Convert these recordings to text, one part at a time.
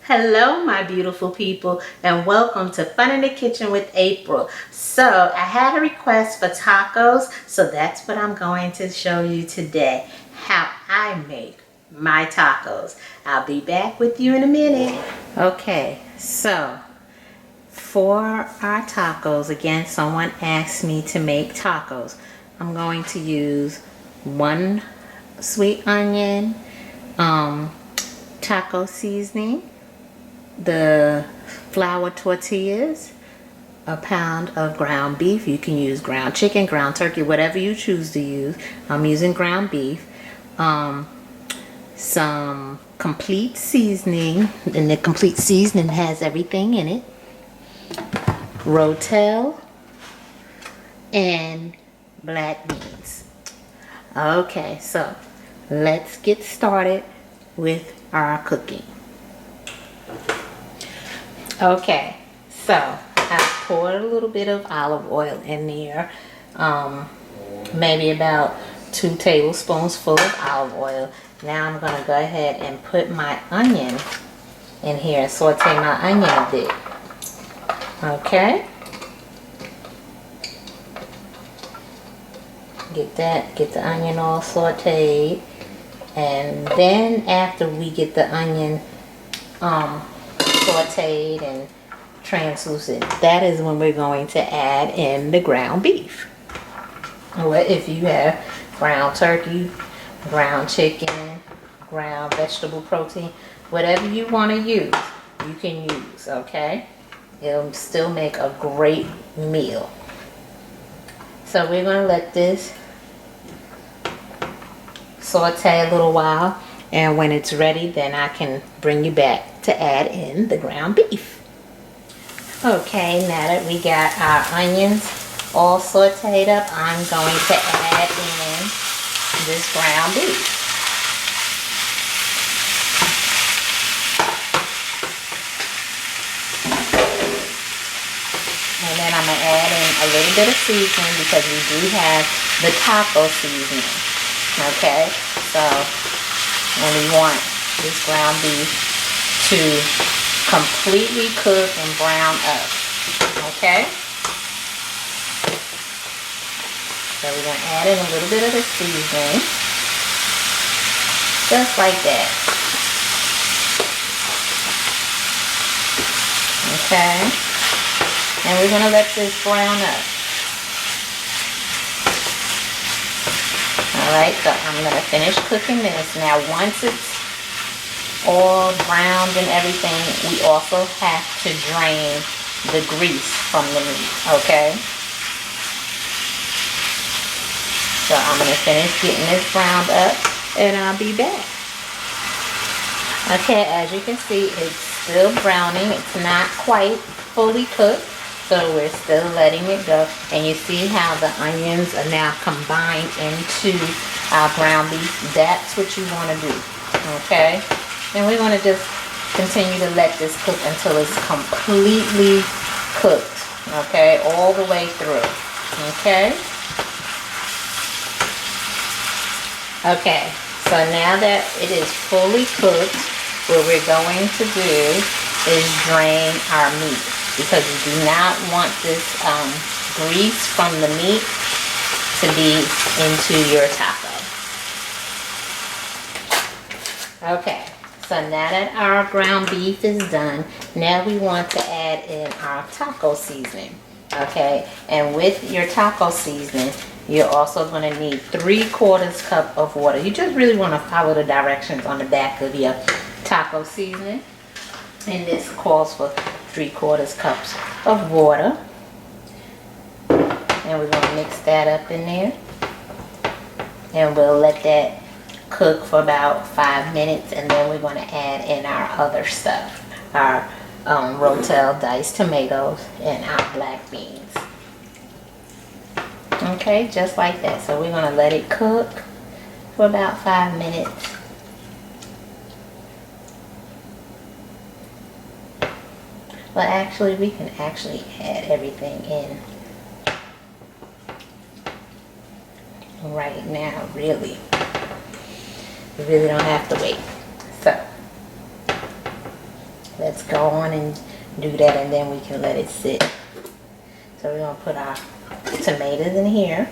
Hello, my beautiful people, and welcome to Fun in the Kitchen with April. So, I had a request for tacos, so that's what I'm going to show you today, how I make my tacos. I'll be back with you in a minute. Okay, so for our tacos, again, someone asked me to make tacos. I'm going to use one sweet onion, taco seasoning, the flour tortillas, a pound of ground beef. You can use ground chicken, ground turkey, whatever you choose to use. I'm using ground beef. Some complete seasoning, and the complete seasoning has everything in it. Rotel and black beans. Okay, so let's get started with our cooking. Okay, so I poured a little bit of olive oil in there, maybe about 2 tablespoons full of olive oil. Now I'm going to go ahead and put my onion in here and saute my onion a bit. Okay, get the onion all sauteed, and then after we get the onion sauteed and translucent, that is when we're going to add in the ground beef. Or if you have ground turkey, ground chicken, ground vegetable protein, whatever you want to use, you can use, okay? It'll still make a great meal. So we're going to let this saute a little while, and when it's ready, then I can bring you back to add in the ground beef. Okay, now that we got our onions all sauteed up, I'm going to add in this ground beef. And then I'm going to add in a little bit of seasoning because we do have the taco seasoning. Okay, so when we want this ground beef to completely cook and brown up. Okay, so we're going to add in a little bit of the seasoning, just like that. Okay, and we're going to let this brown up. Alright, so I'm going to finish cooking this. Now once it's all browned and everything, we also have to drain the grease from the meat, okay? So I'm going to finish getting this browned up and I'll be back. Okay, as you can see, it's still browning. It's not quite fully cooked, so we're still letting it go. And you see how the onions are now combined into our ground beef. That's what you want to do, okay? And we're going to just continue to let this cook until it's completely cooked, okay? All the way through, okay? Okay, so now that it is fully cooked, what we're going to do is drain our meat, because you do not want this grease from the meat to be into your taco. Okay, so now that our ground beef is done, now we want to add in our taco seasoning. Okay, and with your taco seasoning, you're also going to need 3/4 cup of water. You just really want to follow the directions on the back of your taco seasoning. And this calls for 3/4 cups of water. And we're going to mix that up in there. And we'll let that cook for about 5 minutes, and then we're going to add in our other stuff. Our Rotel diced tomatoes and our black beans. Okay, just like that. So we're going to let it cook for about 5 minutes. Well, actually, we can actually add everything in right now, really. We really don't have to wait. So let's go on and do that, and then we can let it sit. So we're gonna put our tomatoes in here.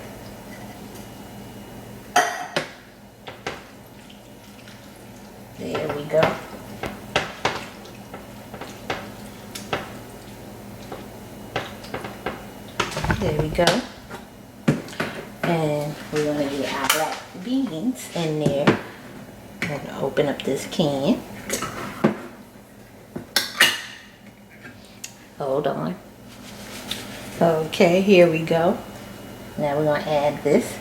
There we go. There we go. And we're gonna get our black beans in there. I'm gonna open up this can. Hold on. Okay, here we go. Now we're gonna add this.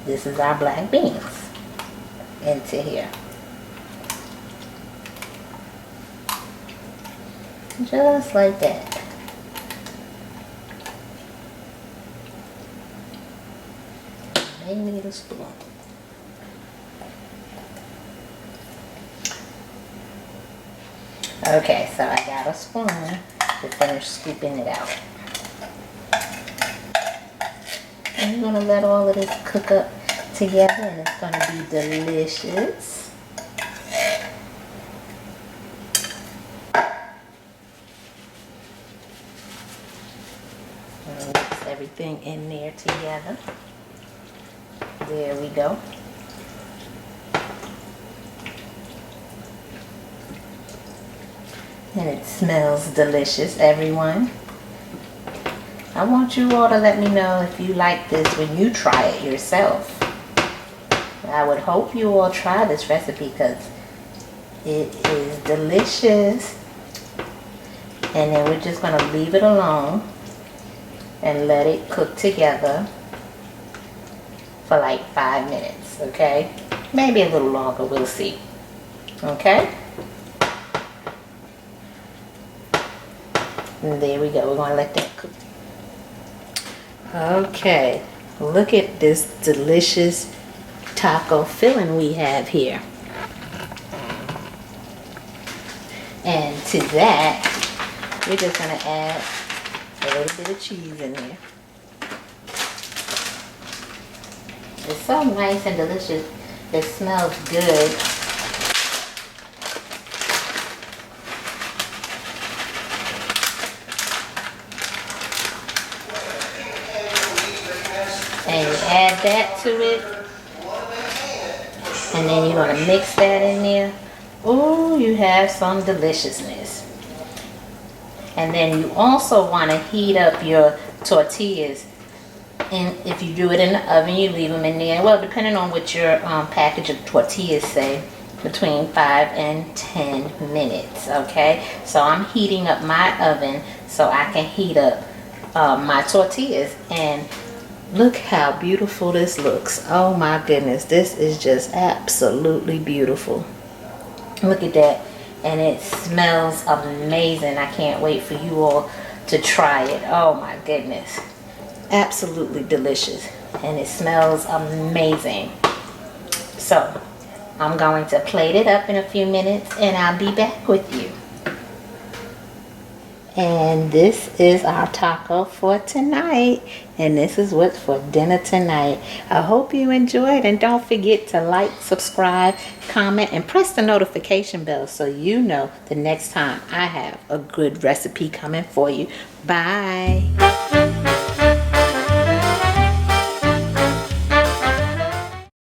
This is our black beans into here. Just like that. They need a spoon. Okay, so I got a spoon to finish scooping it out. And we're gonna let all of this cook up together, and it's gonna be delicious. And mix everything in there together. There we go. And it smells delicious, everyone. I want you all to let me know if you like this when you try it yourself. I would hope you all try this recipe because it is delicious. And then we're just going to leave it alone and let it cook together for like 5 minutes, okay? Maybe a little longer, we'll see. Okay? And there we go. We're going to let that cook. Okay. Look at this delicious taco filling we have here. And to that, we're just going to add a little bit of cheese in there. It's so nice and delicious. It smells good. And you add that to it. And then you're going to mix that in there. Ooh, you have some deliciousness. And then you also want to heat up your tortillas. And if you do it in the oven, you leave them in there. Well, depending on what your package of tortillas say, between 5 and 10 minutes. Okay, so I'm heating up my oven so I can heat up my tortillas. And look how beautiful this looks. Oh my goodness, this is just absolutely beautiful. Look at that. And it smells amazing. I can't wait for you all to try it. Oh my goodness. Absolutely delicious, and it smells amazing. So I'm going to plate it up in a few minutes, and I'll be back with you. And this is our taco for tonight, and this is what's for dinner tonight. I hope you enjoyed, and don't forget to like, subscribe, comment, and press the notification bell so you know the next time I have a good recipe coming for you. Bye.